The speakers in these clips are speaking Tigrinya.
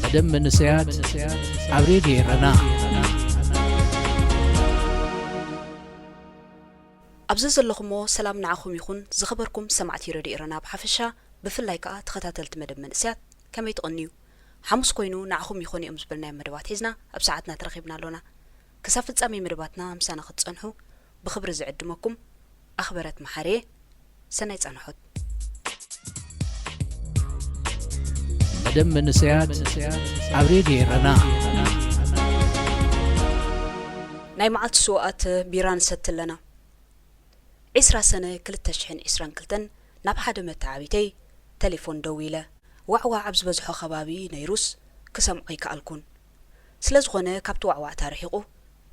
مدام منسيات عبريدي رنا أبزز اللخمو سلام نعاكم يخون زخبركم سمعتي ردي رنا بحفشة بفلايكا تختاتلت مدام منسيات كما يتغنيو حمس كوينو نعاكم يخوني أمزبلنا مدبات هزنا بساعتنا ترغيبنا لنا كسافت سامي مدباتنا مسانا ختصنحو بخبر زعدمكم أخبرت محاري سنة أنحد مدام منسيات عبريدي رنا ناي معلت سوقات بيران ستلنا 10 سنة كلتشحن 20 كلتن ناب حدا متعابيتي تليفون دويلة وعوا عبز بزحو خبابي نيروس كسمعي كالكون سلازغونه كابتو وعوا تاريخو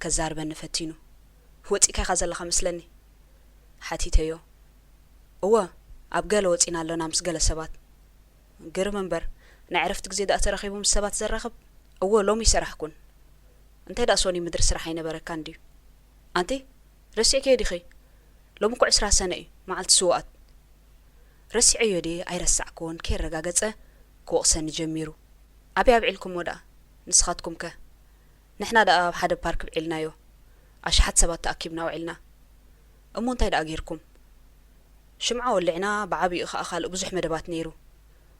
كزار بنفتينو وطيكا خازل خمسلني حاتيتيو هو ابغال وطينا لنا مس غله سبات غير منبر نعرفت غزي دا ترخيبهم سبات زرخب هو لومي سرحكون انت دا سوني مدر سرحي نبرك عندي انتي رسيكي ديخي لو مكو 10 سنه معلت سوقات رسعيو دي ايرسعكون كي رغاغصه كوقسن جميرو ابي ابعلكم ودا نسخاتكم ك نحنا دا بحد بارك بعلنايو اشحت سبات تاكيبنا وعلنا امو انتي دا غيركم شمعه ولعنا بعبي اخال بزح مدبات نيرو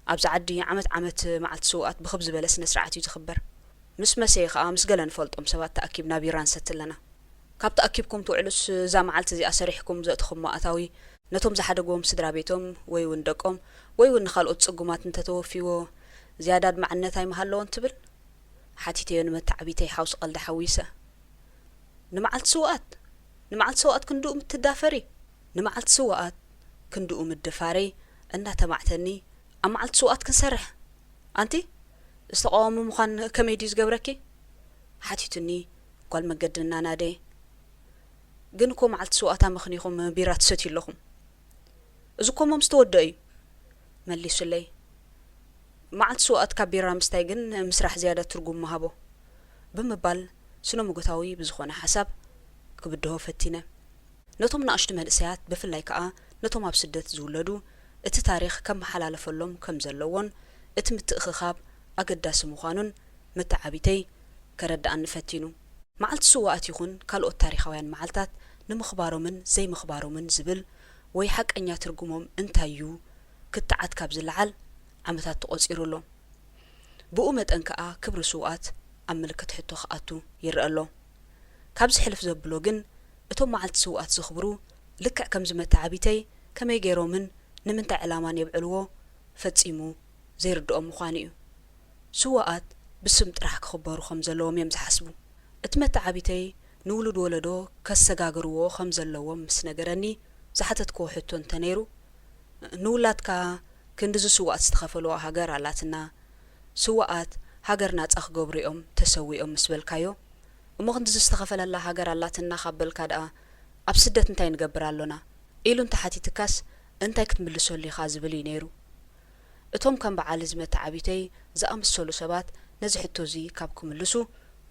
ابز عدي عمت معلت سوقات بخبز بلسنا سرعتي تخبر مس مسيخ مس قلن فلطم سبات تاكيبنا بيران ستلنا كاب تاكيبكم توعلس زا معلت زي اسريحكم زاتخم ماتاوي نتوم زحدغوم سدرا بيتهم وي وندقوم وي ونخالوت صقومات انت توفيو زيادات معنتاي محلون تبل حاتيتي نمتعبيتي حوس قلد حويسه نمعلت سوقات كندو متدافري نمعلت سوقات كندو مدفاري انها تمعتني امعلت سوقات كنسرح انتي استقوم مخان كميديز قبركي حاتيتني قال مقدنا نادي جنكم معلت سوقات مخنيكم بيرات ستي لكم ازكم مستودي مليس لي معلت سوقات كبيرة مستيقن مسرح زيادة ترقم مهابو بمبال سنو مقتاوي بزخونا حساب كبدهو فتينة نتوم ناشت مهدسيات بفلايكا نتوم بسدت زولدو ات تاريخ كم حلال فلوم كم زلوون ات متأخخاب اقداس مخانون متعابيتي كرد ان فتينو معلت سوقات يخون كالو التاريخوين معلتات نمخبارو من زي مخبارو من زبل وي حق انيا ترقمهم انتايو كتعات كاب زلعال عمتات تقصيرولو بؤمت انكا كبر سوقات املكت حتو خاتو يرألو كابز حلف زبلو جن اتو معلت سوقات زخبرو لكع كم زمتعابيتي كما يجيرو من نمنتا علامان يبعلوو فتسيمو زي ردو مخانيو سوقات بسمت راح كخبرو خمزلوم يمزحسبو اتمتعابيتي نولد ولدو كسغاغرو خمزلوم مسنغرني زحتت كو حتو انتنيرو نولاتكا كندز سوقات استخفلو هاجر علاتنا سوقات هاجرنا صخ غبريوم تسويوم مسبلكايو وما كندز استخفل الله هاجر علاتنا خبلكا دا ابسدت انتي نغبرالونا إيلو انت حاتيتكاس انتي كتملسو لي خازبلي نيرو اتوم كان بعالزمه تعبيتي زامسلو سبات نزحتو زي كابكم ملسو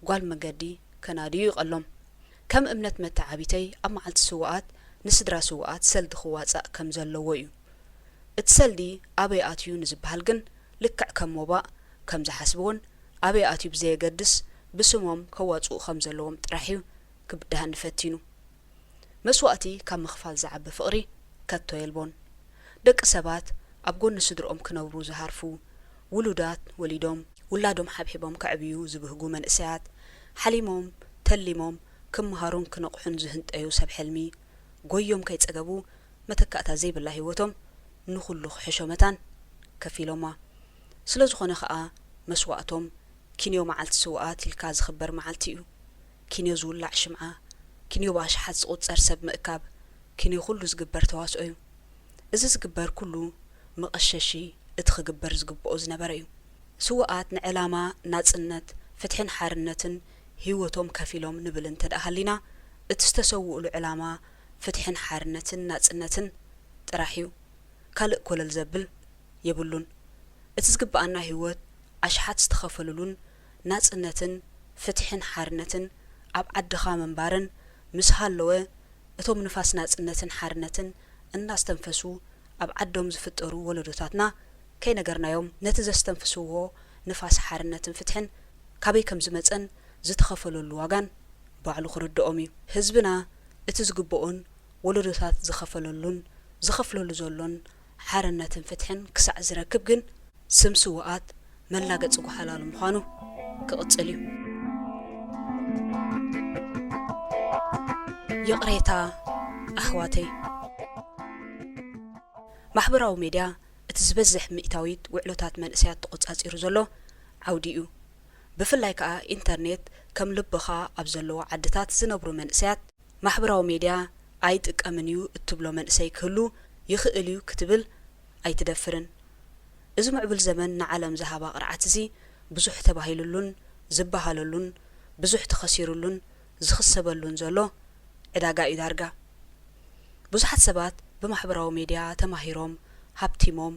قال مقدي كناديو قلهم كم امنت متعابيتي اما علت سوقات نسدرا سوقات سلد خواتصا كم زلو ويو اتسلدي ابي اتيو نزبحالجن لكع كم وباء كم زحسبون ابي اتيو بزي قدس بسمهم كواصو خم زلوم طرحيو كبدها نفتينو مسواتي كم مخفال زعب فقري كاتو يلبون دق سبات ابغون نسدرهم كنورو زهارفو ولودات وليدوم ولادهم حبحبهم كعبيو زبهقو منسيات حليمهم تليمهم كم مهارون كنقحن زهنت ايو سب حلمي قويوم كيتسقبو متكاتا زي بالله هوتهم نخلو حشومتان كفيلوما سلازخونه خا مسواتهم كينيو معلت سوقات الكاز خبر معلتيو كينيو زولع شمعه كينيو باش حص قصر سب مأكاب كينيو كله زغبر تواسؤيو اذا زغبر كله مقششي اتخغبر زغبو زنبريو سوقات نعلاما ناصنت فتحن حارنتن هيوتهم كفيلوم نبل انت دهالينا اتستسوؤ العلاما فتحن حارنتن ناصنتن طراحيو كل كل زبل يبلون اتزغبانا هيوت اشحات استخفللون ناصنتن فتحن حارنتن اب عدخا منبارن مسحالوه اتوم نفاس ناصنتن حارنتن እናስተንፈሱ اب عدهم زفطرو ولدوتاتنا كاي نغرنايوم نتزستنفسوو ንፋስ ሓርነትን ፍትሕን ካበይ ከም ዝመፀን ዝተኸፈለሉ ዋጋን ባዕሉ ክርድኦም እዩ ህዝብና እቲ ዝግብኦን ወለዶታት ዝኸፍለሉ ዘሎን ሓርነትን ፍትሕን ክሳዕ ዝረክብ ግን ስምስዋኣት መላገጽ ጉሓላሉ ምዃኑ ክቕጽል እዩ የቕሬታ ኣሕዋተይ ማሕበራዊ ሚድያ እቲ ዝበዝሕ ሚእታዊት ውዕሎታት መንእሰያት ተቆጻጺሩ ዘሎ ዓውዲ እዩ ብፍላይ ከዓ ኢንተርኔት ከም ልብኻ ኣብ ዘለዎ ዓድታት ዝነብሩ መንእሰያት ማሕበራዊ ሚድያ ኣይጥቀምን እዩ እትብሎ መንእሰይ ክህሉ ይኽእል እዩ ክትብል ኣይትደፍርን እዚ ምዕብል ዘመን ንዓለም ዝሃባ ቅርዓት እዚ ብዙሕ ተባሂሉሉን ዝበሃለሉን ብዙሕ ተኸሲሩሉን ዝኽሰበሉን ዘሎ ዕዳጋ እዩ ዳርጋ ብዙሓት ሰባት ብማሕበራዊ ሚድያ ተማሂሮም ሃብቲሞም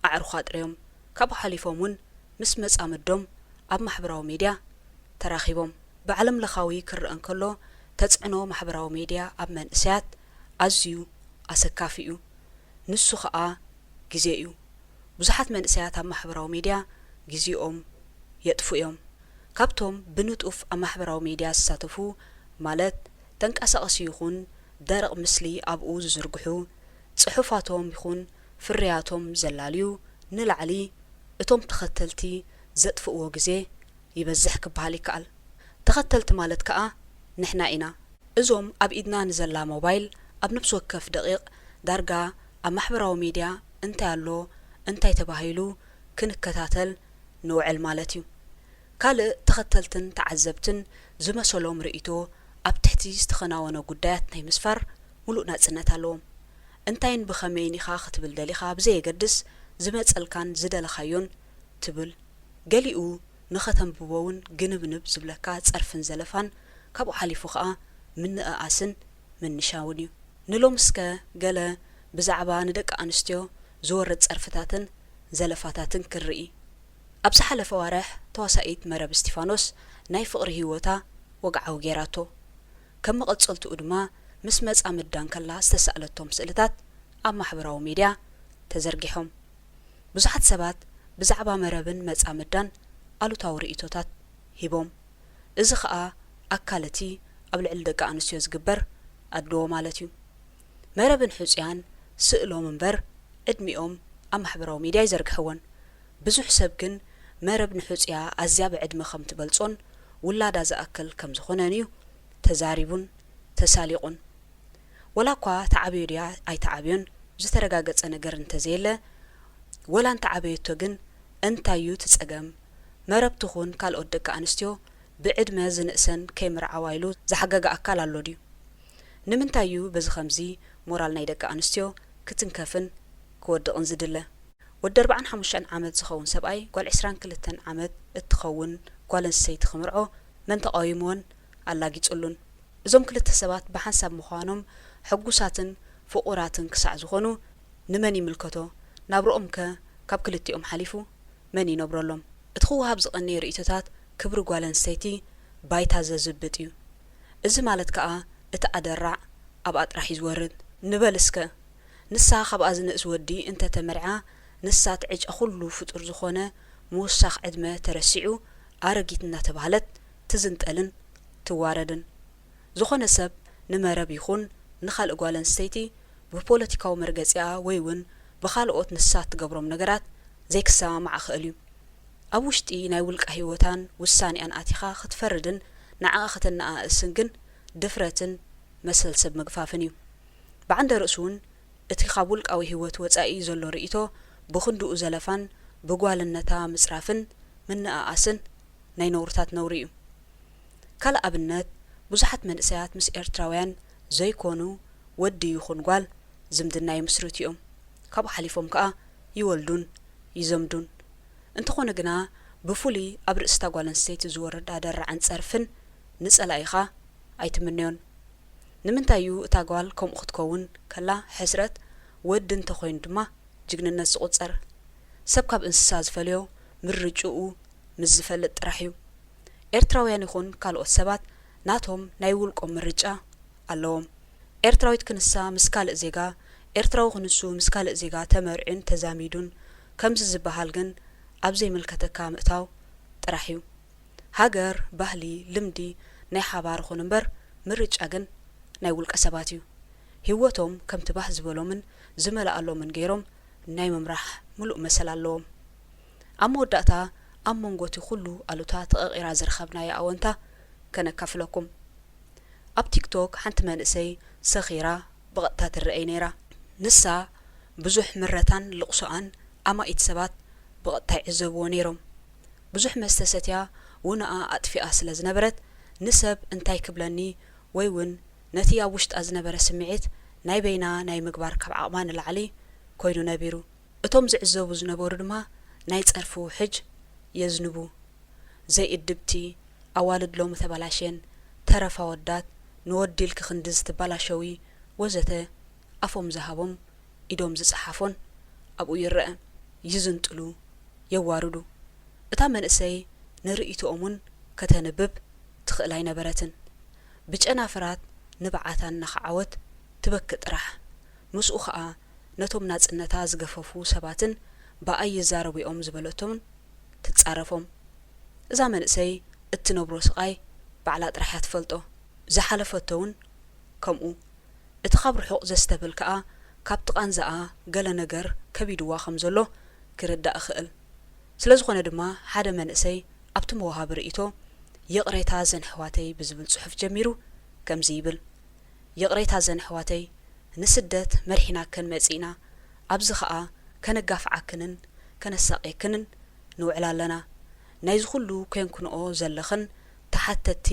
ኣዕሩኻ ጥርዮም ካብኡ ሓሊፎም እውን ምስ መጻምዶም ኣብ ማሕበራዊ ሚድያ ተራኺቦም ብዓለም ለኻዊ ክርአን ከሎ ተጽዕኖ ማሕበራዊ ሚድያ ኣብ መንእሰያት ኣዝዩ ኣሰካፊ እዩ ንሱ ከዓ ግዜ እዩ ብዙሓት መንእሰያት ኣብ ማሕበራዊ ሚድያ ግዜኦም የጥፉ እዮም ካብቶም ብንጡፍ ኣብ ማሕበራዊ ሚድያ ዝሳተፉ ማለት ተንቀሳቐሲ ይኹን ደረቕ ምስሊ ኣብኡ ዝዝርግሑ ጽሑፋቶም ይኹን ፍርያቶም ዘላልዩ ንላዕሊ እቶም ተኸተልቲ ዘጥፍእዎ ግዜ ይበዝሕ ክበሃል ይከኣል ተኸተልቲ ማለት ከዓ ንሕና ኢና እዞም ኣብ ኢድና ንዘላ ሞባይል ኣብ ነፍሲ ወከፍ ደቂቕ ዳርጋ ኣብ ማሕበራዊ ሚድያ እንታይ ኣሎ እንታይ ተባሂሉ ክንከታተል ንውዕል ማለት እዩ ካልእ ተኸተልትን ተዓዘብትን ዝመሰሎም ርእይቶ ኣብ ትሕቲ ዝተኸናወነ ጉዳያት ናይ ምስፋር ሙሉእ ናጽነት ኣለዎም እንታይን ብኸመይን ኢኻ ክትብል ደሊኻ ብዘየገድስ ዝመጸልካን ዝደለኻዮን ትብል ገሊኡ ንኸተንብቦውን ግንብንብ ዝብለካ ጸርፍን ዘለፋን ካብኡ ሓሊፉ ከዓ ምንእኣስን ምንሻውን እዩ ንሎምስከ ገለ ብዛዕባ ንደቂ ኣንስትዮ ዝወርድ ጸርፍታትን ዘለፋታትን ክርኢ ኣብ ዝሓለፈ ዋርሕ ተዋሳኢት መረብ እስጢፋኖስ ናይ ፍቕሪ ህይወታ ወግዓዊ ጌራቶ ከም መቐጸልትኡ ድማ ምስ መጻምዳን ከላ ዝተሰኣለቶም ስእልታት ኣብ ማሕበራዊ ሚድያ ተዘርጊሖም ብዙሓት ሰባት ብዛዕባ መረብን መጻምዳን ኣሉታዊ ርእይቶታት ሂቦም እዚ ከዓ ኣካለቲ ኣብ ልዕሊ ደቂ ኣንስትዮ ዝግበር ኣድልዎ ማለት እዩ መረብን ሕጽያን ስእሎም እምበር ዕድሚኦም ኣብ ማሕበራዊ ሚድያ ይዘርግሕዎን ብዙሕ ሰብ ግን መረብ ንሕጽያ ኣዝያ ብዕድመ ከም ትበልጾን ውላዳ ዝኣክል ከም ዝኾነን እዩ ተዛሪቡን ተሳሊቑን ወላ እኳ ተዓብዮ ድያ ኣይተዓብዮን ዝተረጋገጸ ነገር እንተዘየለ ወላ እንተዓበየቶ ግን እንታይ እዩ ትጸገም መረብ ትኹን ካልኦት ደቂ ኣንስትዮ ብዕድመ ዝንእሰን ከይምርዓዋ ኢሉ ዝሓገገ ኣካል ኣሎ ድዩ ንምንታይ እዩ በዚ ኸምዚ ሞራል ናይ ደቂ ኣንስትዮ ክትንከፍን ክወድቕን ዝድለ ወዲ 45 ዓመት ዝኸውን ሰብኣይ ጓል 22 ዓመት እትኸውን ጓል ኣንስተይቲ ክምርዖ መን ተቃዊሞን ኣላጊጹሉን እዞም ክልተ ሰባት ብሓንሳብ ምዃኖም ሕጉሳትን ፍቑራትን ክሳዕ ዝኾኑ ንመን ይምልከቶ ናብርኦም ከ ካብ ክልቲኦም ሓሊፉ መን ይነብረሎም እቲ ክወሃብ ዝቐነየ ርእይቶታት ክብሪ ጓል ኣንስተይቲ ባይታ ዘዝብጥ እዩ እዚ ማለት ከዓ እቲ ኣደራዕ ኣብ ኣጥራሕ ይዝወርድ ንበልስከ ንሳ ካብኣ ዝንእስ ወዲ እንተተመርዓ ንሳ ትዕጫ ኩሉ ፍጡር ዝኾነ ምውሳኽ ዕድመ ተረሲዑ ኣረጊት እናተባህለት ትዝንጠልን ትዋረድን ዝኾነ ሰብ ንመረብ ይኹን ንኻልእ ጓል ኣንስተይቲ ብፖለቲካዊ መርገፂኣ ወይ እውን ብኻልኦት ንሳት ትገብሮም ነገራት ዘይክሰማማዕ ክእል እዩ ኣብ ውሽጢ ናይ ውልቃ ህይወታን ውሳኔኣን ኣቲኻ ክትፈርድን ንዓኣ ክትነኣእስን ግን ድፍረትን መሰልሰብ ምግፋፍን እዩ ብዓንደ ርእሱ እውን እቲ ካብ ውልቃዊ ህይወት ወጻኢ ዘሎ ርእይቶ ብኽንድኡ ዘለፋን ብጓልነታ ምጽራፍን ምንኣኣስን ናይ ነውርታት ነውሪ እዩ ካልእ ኣብነት ብዙሓት መንእሰያት ምስ ኤርትራውያን ዘይኮኑ ወዲ ይኹን ጓል ዝምድና ይምስርቱ እዮም ካብኡ ሓሊፎም ከዓ ይወልዱን ይዘምዱን እንተኾነ ግና ብፍሉይ ኣብ ርእስታ ጓል ኣንስተይቲ ዝወርድ ኣደራዕን ጸርፍን ንጸላኢኻ ኣይትምነዮን ንምንታይ እዩ እታ ጓል ከምኡ ክትከውን ከላ ሕስረት ወዲ እንተኾይኑ ድማ ጅግንነት ዝቑጸር ሰብ ካብ እንስሳ ዝፈልዮ ምርጭኡ ምስ ዝፈልጥ ጥራሕ እዩ ኤርትራውያን ይኹን ካልኦት ሰባት ናቶም ናይ ውልቆም ምርጫ ኣለዎም ኤርትራዊት ክንሳ ምስ ካልእ ዜጋ ኤርትራዊ ክንሱ ምስ ካልእ ዜጋ ተመርዕን ተዛሚዱን ከምዚ ዝበሃል ግን ኣብ ዘይምልከተካ ምእታው ጥራሕ እዩ ሃገር ባህሊ ልምዲ ናይ ሓባር ኹን እምበር ምርጫ ግን ናይ ውልቀ ሰባት እዩ ህይወቶም ከምቲ ባህ ዝበሎምን ዝመላኣሎምን ገይሮም ናይ ምምራሕ ሙሉእ መሰል ኣለዎም ኣብ መወዳእታ ኣብ መንጎቲ ኩሉ ኣሉታ ተቐቂራ ዝረኸብናዮ ኣወንታ ከነካፍለኩም ኣብ ቲክቶክ ሓንቲ መንእሰይ ሰኺራ ብቐጥታ ትረአይ ነይራ ንሳ ብዙሕ ምረታን ልቕሶኣን ኣማኢት ሰባት ብቐጥታ ይዕዘብዎ ነይሮም ብዙሕ መስተሰትያ ውንኣ ኣጥፊኣ ስለ ዝነበረት ንሰብ እንታይ ክብለኒ ወይ እውን ነቲ ኣብ ውሽጣ ዝነበረ ስምዒት ናይ በይና ናይ ምግባር ካብ ዓቕማ ንላዕሊ ኮይኑ ነቢሩ እቶም ዝዕዘቡ ዝነበሩ ድማ ናይ ጸርፉ ሕጅ የዝንቡ ዘይእድብቲ ኣዋልድ ሎሚ ተባላሽን ተረፋ ወዳት ንወዲል ክኽንድዝ ትባላሸዊ ወዘተ ኣፎም ዝሃቦም ኢዶም ዝጸሓፎን ኣብኡ ይርአ ይዝንጥሉ የዋርዱ እታ መንእሰይ ንርእይቶኦምን ከተንብብ ትኽእል ኣይነበረትን ብጨናፍራት ንበዓታን ናኸዓወት ትበክእ ጥራሕ ምስኡ ኸዓ ነቶም ናጽነታ ዝገፈፉ ሰባትን ብኣይ ይዛረቡኦም ዝበለቶምን ትጻረፎም እዛ መንእሰይ እትነብሮ ስቓይ ባዕላ ጥራሕ እያ ትፈልጦ ዝሓለፈቶውን ከምኡ እቲ ካብ ርሑቕ ዘስተብል ከዓ ካብ ጥቓንዝኣ ገለ ነገር ከቢድዋ ከም ዘሎ ክርዳእ እኽእል ስለ ዝኾነ ድማ ሓደ መንእሰይ ኣብቲ መዋሃቢ ርእይቶ የቕሬታ ዘንሕዋተይ ብዝብል ጽሑፍ ጀሚሩ ከምዚ ይብል የቕሬታ ዘንሕዋተይ ንስደት መሪሒናክን መጺና ኣብዚ ኸዓ ከነጋፍዓክንን ከነሳቒክንን ንውዕል ኣለና ናይዚ ኩሉ ኮንኩንኦ ዘለኽን ተሓተቲ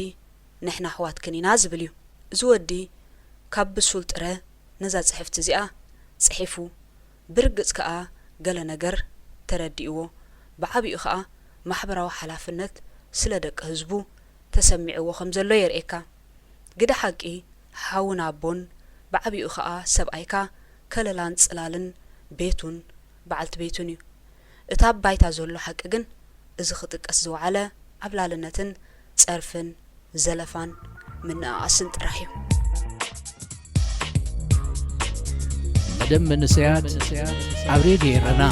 ንሕና ኣሕዋትክን ኢና ዝብል እዩ እዚ ወዲ ካብ ብሱል ጥረ ነዛ ጽሕፍቲ እዚኣ ጽሒፉ ብርግጽ ከዓ ገለ ነገር ተረዲእዎ ብዓብኡ ከዓ ማሕበራዊ ሓላፍነት ስለ ደቂ ህዝቡ ተሰሚዕዎ ከም ዘሎ የርኤካ ግዳ ሓቂ ሓውን ኣቦን ብዓብኡ ከዓ ሰብኣይካ ከለላን ጽላልን ቤቱን በዓልቲ ቤቱን እዩ እታ ባይታ ዘሎ ሓቂ ግን እዚ ክጥቀስ ዝወዓለ ኣብላልነትን ጸርፍን ዘለፋን ምንኣስን ጥራሕ እዩ መደብ መንስያት ኣብ ሬድዮ ይረና